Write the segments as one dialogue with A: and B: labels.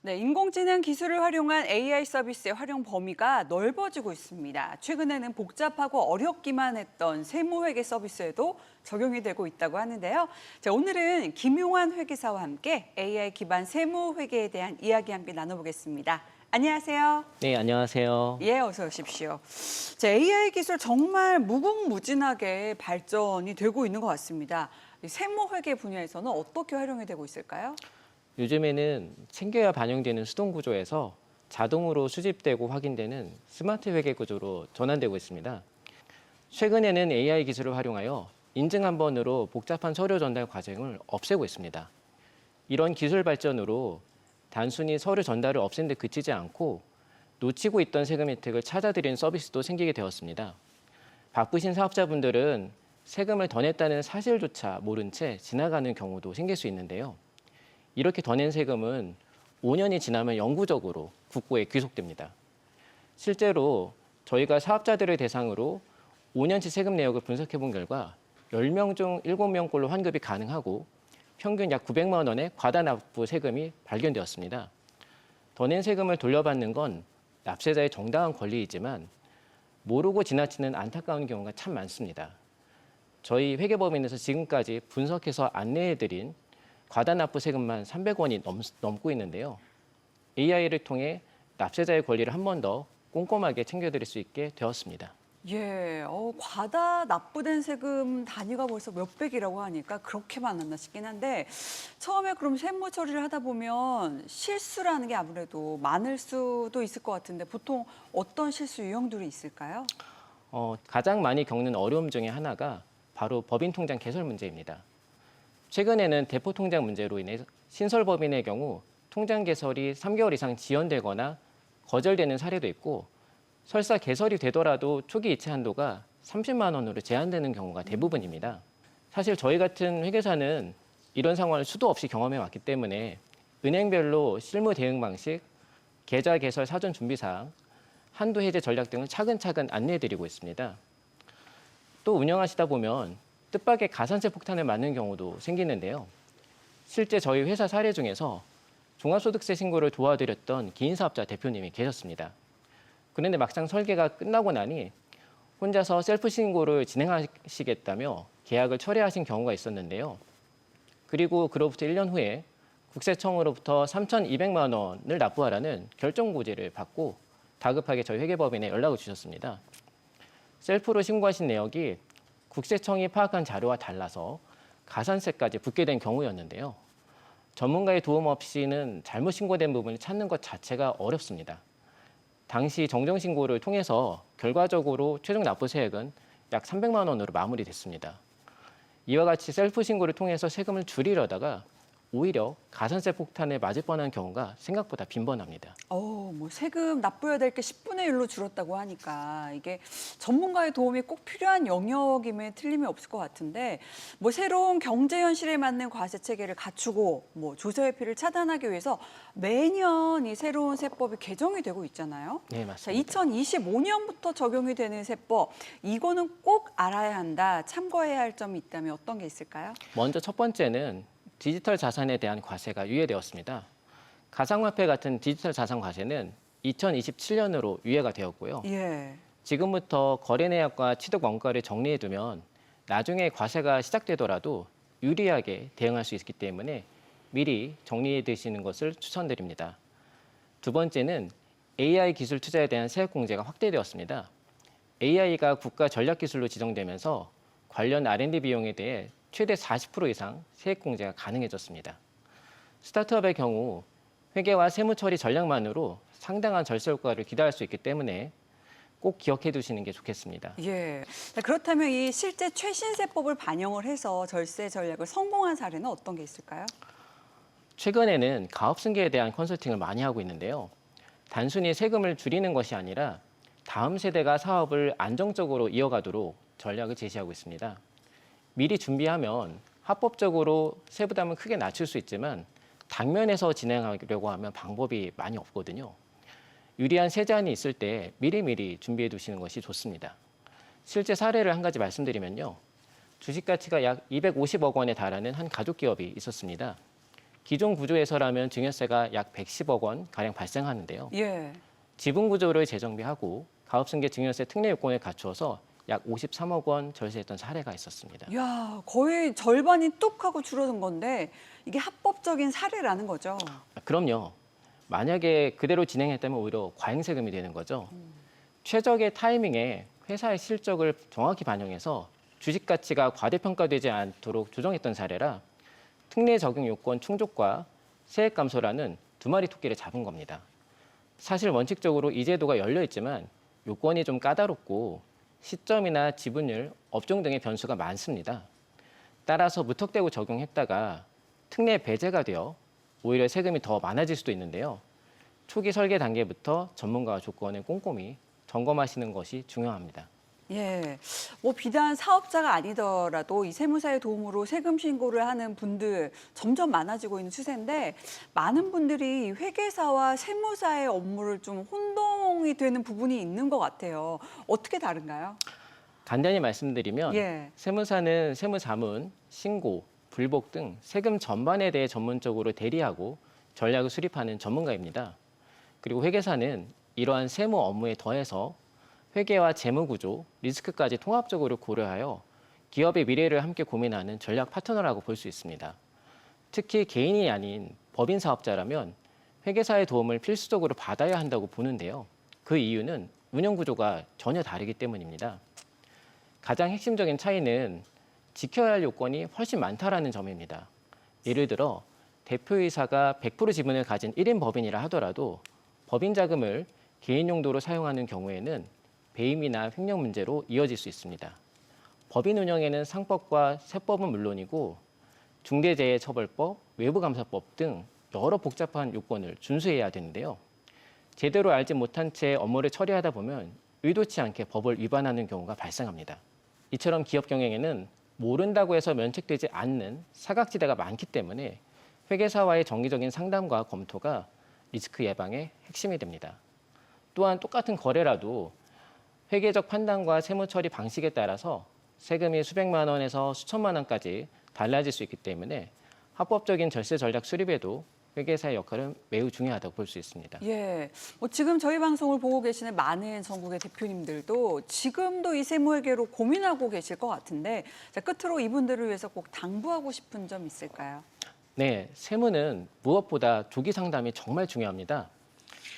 A: 네, 인공지능 기술을 활용한 AI 서비스의 활용 범위가 넓어지고 있습니다. 최근에는 복잡하고 어렵기만 했던 세무회계 서비스에도 적용이 되고 있다고 하는데요. 자, 오늘은 김용환 회계사와 함께 AI 기반 세무회계에 대한 이야기 함께 나눠보겠습니다. 안녕하세요.
B: 네, 안녕하세요.
A: 예, 어서 오십시오. 자, AI 기술 정말 무궁무진하게 발전이 되고 있는 것 같습니다. 이 세무회계 분야에서는 어떻게 활용이 되고 있을까요?
B: 요즘에는 챙겨야 반영되는 수동 구조에서 자동으로 수집되고 확인되는 스마트 회계 구조로 전환되고 있습니다. 최근에는 AI 기술을 활용하여 인증 한 번으로 복잡한 서류 전달 과정을 없애고 있습니다. 이런 기술 발전으로 단순히 서류 전달을 없앤 데 그치지 않고 놓치고 있던 세금 혜택을 찾아드리는 서비스도 생기게 되었습니다. 바쁘신 사업자분들은 세금을 더 냈다는 사실조차 모른 채 지나가는 경우도 생길 수 있는데요. 이렇게 더 낸 세금은 5년이 지나면 영구적으로 국고에 귀속됩니다. 실제로 저희가 사업자들을 대상으로 5년치 세금 내역을 분석해 본 결과 10명 중 7명꼴로 환급이 가능하고 평균 약 900만 원의 과다 납부 세금이 발견되었습니다. 더 낸 세금을 돌려받는 건 납세자의 정당한 권리이지만 모르고 지나치는 안타까운 경우가 참 많습니다. 저희 회계법인에서 지금까지 분석해서 안내해드린 과다 납부 세금만 300원이 넘고 있는데요. AI를 통해 납세자의 권리를 한 번 더 꼼꼼하게 챙겨드릴 수 있게 되었습니다.
A: 예, 과다 납부된 세금 단위가 벌써 몇백이라고 하니까 그렇게 많았나 싶긴 한데 처음에 그럼 세무 처리를 하다 보면 실수라는 게 아무래도 많을 수도 있을 것 같은데 보통 어떤 실수 유형들이 있을까요?
B: 가장 많이 겪는 어려움 중에 하나가 바로 법인 통장 개설 문제입니다. 최근에는 대포 통장 문제로 인해 신설 법인의 경우 통장 개설이 3개월 이상 지연되거나 거절되는 사례도 있고 설사 개설이 되더라도 초기 이체 한도가 30만 원으로 제한되는 경우가 대부분입니다. 사실 저희 같은 회계사는 이런 상황을 수도 없이 경험해 왔기 때문에 은행별로 실무 대응 방식, 계좌 개설 사전 준비 사항, 한도 해제 전략 등을 차근차근 안내해 드리고 있습니다. 또 운영하시다 보면 뜻밖의 가산세 폭탄을 맞는 경우도 생기는데요. 실제 저희 회사 사례 중에서 종합소득세 신고를 도와드렸던 개인사업자 대표님이 계셨습니다. 그런데 막상 설계가 끝나고 나니 혼자서 셀프 신고를 진행하시겠다며 계약을 철회하신 경우가 있었는데요. 그리고 그로부터 1년 후에 국세청으로부터 3,200만 원을 납부하라는 결정고지를 받고 다급하게 저희 회계법인에 연락을 주셨습니다. 셀프로 신고하신 내역이 국세청이 파악한 자료와 달라서 가산세까지 붙게 된 경우였는데요. 전문가의 도움 없이는 잘못 신고된 부분을 찾는 것 자체가 어렵습니다. 당시 정정신고를 통해서 결과적으로 최종 납부세액은 약 300만 원으로 마무리됐습니다. 이와 같이 셀프 신고를 통해서 세금을 줄이려다가 오히려 가산세 폭탄에 맞을 뻔한 경우가 생각보다 빈번합니다.
A: 뭐 세금 납부해야 될 게 10분의 1로 줄었다고 하니까 이게 전문가의 도움이 꼭 필요한 영역임에 틀림이 없을 것 같은데 뭐 새로운 경제 현실에 맞는 과세 체계를 갖추고 뭐 조세 회피를 차단하기 위해서 매년 이 새로운 세법이 개정이 되고 있잖아요.
B: 네,
A: 자,
B: 맞습니다.
A: 2025년부터 적용이 되는 세법 이거는 꼭 알아야 한다, 참고해야 할 점이 있다면 어떤 게 있을까요?
B: 먼저 첫 번째는 디지털 자산에 대한 과세가 유예되었습니다. 가상화폐 같은 디지털 자산 과세는 2027년으로 유예가 되었고요.
A: 예.
B: 지금부터 거래 내역과 취득 원가를 정리해두면 나중에 과세가 시작되더라도 유리하게 대응할 수 있기 때문에 미리 정리해 두시는 것을 추천드립니다. 두 번째는 AI 기술 투자에 대한 세액 공제가 확대되었습니다. AI가 국가 전략 기술로 지정되면서 관련 R&D 비용에 대해 최대 40% 이상 세액 공제가 가능해졌습니다. 스타트업의 경우 회계와 세무 처리 전략만으로 상당한 절세 효과를 기대할 수 있기 때문에 꼭 기억해 두시는 게 좋겠습니다.
A: 예. 자, 그렇다면 이 실제 최신 세법을 반영을 해서 절세 전략을 성공한 사례는 어떤 게 있을까요?
B: 최근에는 가업 승계에 대한 컨설팅을 많이 하고 있는데요. 단순히 세금을 줄이는 것이 아니라 다음 세대가 사업을 안정적으로 이어가도록 전략을 제시하고 있습니다. 미리 준비하면 합법적으로 세부담을 크게 낮출 수 있지만 당면에서 진행하려고 하면 방법이 많이 없거든요. 유리한 세제안이 있을 때 미리미리 준비해 두시는 것이 좋습니다. 실제 사례를 한 가지 말씀드리면요. 주식 가치가 약 250억 원에 달하는 한 가족 기업이 있었습니다. 기존 구조에서라면 증여세가 약 110억 원 가량 발생하는데요.
A: 예.
B: 지분 구조를 재정비하고 가업승계 증여세 특례 요건을 갖추어서 약 53억 원 절세했던 사례가 있었습니다.
A: 야, 거의 절반이 뚝 하고 줄어든 건데 이게 합법적인 사례라는 거죠.
B: 그럼요. 만약에 그대로 진행했다면 오히려 과잉세금이 되는 거죠. 최적의 타이밍에 회사의 실적을 정확히 반영해서 주식 가치가 과대평가되지 않도록 조정했던 사례라 특례 적용 요건 충족과 세액 감소라는 두 마리 토끼를 잡은 겁니다. 사실 원칙적으로 이 제도가 열려 있지만 요건이 좀 까다롭고 시점이나 지분율, 업종 등의 변수가 많습니다. 따라서 무턱대고 적용했다가 특례 배제가 되어 오히려 세금이 더 많아질 수도 있는데요. 초기 설계 단계부터 전문가와 조건을 꼼꼼히 점검하시는 것이 중요합니다.
A: 예, 뭐 비단 사업자가 아니더라도 이 세무사의 도움으로 세금 신고를 하는 분들 점점 많아지고 있는 추세인데 많은 분들이 회계사와 세무사의 업무를 좀 혼동이 되는 부분이 있는 것 같아요. 어떻게 다른가요?
B: 간단히 말씀드리면
A: 예.
B: 세무사는 세무자문, 신고, 불복 등 세금 전반에 대해 전문적으로 대리하고 전략을 수립하는 전문가입니다. 그리고 회계사는 이러한 세무 업무에 더해서 회계와 재무 구조, 리스크까지 통합적으로 고려하여 기업의 미래를 함께 고민하는 전략 파트너라고 볼 수 있습니다. 특히 개인이 아닌 법인 사업자라면 회계사의 도움을 필수적으로 받아야 한다고 보는데요. 그 이유는 운영 구조가 전혀 다르기 때문입니다. 가장 핵심적인 차이는 지켜야 할 요건이 훨씬 많다라는 점입니다. 예를 들어 대표이사가 100% 지분을 가진 1인 법인이라 하더라도 법인 자금을 개인 용도로 사용하는 경우에는 배임이나 횡령 문제로 이어질 수 있습니다. 법인 운영에는 상법과 세법은 물론이고 중대재해처벌법, 외부감사법 등 여러 복잡한 요건을 준수해야 되는데요. 제대로 알지 못한 채 업무를 처리하다 보면 의도치 않게 법을 위반하는 경우가 발생합니다. 이처럼 기업 경영에는 모른다고 해서 면책되지 않는 사각지대가 많기 때문에 회계사와의 정기적인 상담과 검토가 리스크 예방의 핵심이 됩니다. 또한 똑같은 거래라도 회계적 판단과 세무 처리 방식에 따라서 세금이 수백만 원에서 수천만 원까지 달라질 수 있기 때문에 합법적인 절세 전략 수립에도 회계사의 역할은 매우 중요하다고 볼 수 있습니다.
A: 예, 뭐 지금 저희 방송을 보고 계시는 많은 전국의 대표님들도 지금도 이 세무회계로 고민하고 계실 것 같은데 자, 끝으로 이분들을 위해서 꼭 당부하고 싶은 점 있을까요?
B: 네, 세무는 무엇보다 조기 상담이 정말 중요합니다.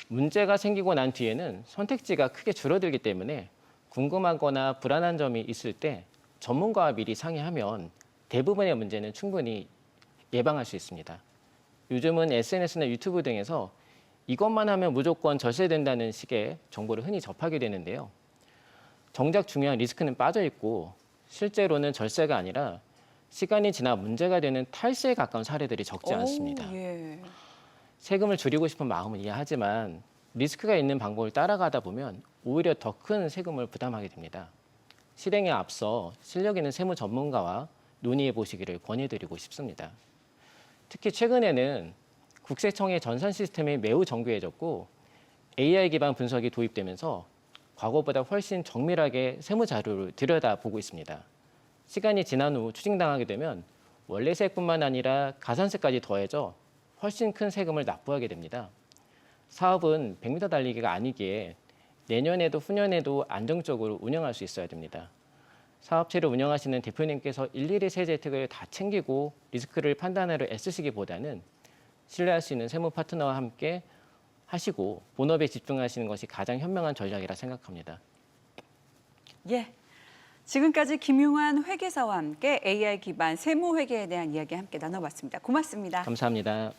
B: 문제가 생기고 난 뒤에는 선택지가 크게 줄어들기 때문에 궁금하거나 불안한 점이 있을 때 전문가와 미리 상의하면 대부분의 문제는 충분히 예방할 수 있습니다. 요즘은 SNS나 유튜브 등에서 이것만 하면 무조건 절세된다는 식의 정보를 흔히 접하게 되는데요. 정작 중요한 리스크는 빠져 있고 실제로는 절세가 아니라 시간이 지나 문제가 되는 탈세에 가까운 사례들이 적지 않습니다.
A: 예.
B: 세금을 줄이고 싶은 마음은 이해하지만 리스크가 있는 방법을 따라가다 보면 오히려 더 큰 세금을 부담하게 됩니다. 실행에 앞서 실력 있는 세무 전문가와 논의해 보시기를 권해드리고 싶습니다. 특히 최근에는 국세청의 전산 시스템이 매우 정교해졌고 AI 기반 분석이 도입되면서 과거보다 훨씬 정밀하게 세무 자료를 들여다보고 있습니다. 시간이 지난 후 추징당하게 되면 원래세뿐만 아니라 가산세까지 더해져 훨씬 큰 세금을 납부하게 됩니다. 사업은 100m 달리기가 아니기에 내년에도 후년에도 안정적으로 운영할 수 있어야 됩니다. 사업체를 운영하시는 대표님께서 일일이 세제 혜택을 다 챙기고 리스크를 판단하려 애쓰시기보다는 신뢰할 수 있는 세무 파트너와 함께 하시고 본업에 집중하시는 것이 가장 현명한 전략이라 생각합니다.
A: 예. 지금까지 김용환 회계사와 함께 AI 기반 세무 회계에 대한 이야기 함께 나눠봤습니다. 고맙습니다.
B: 감사합니다.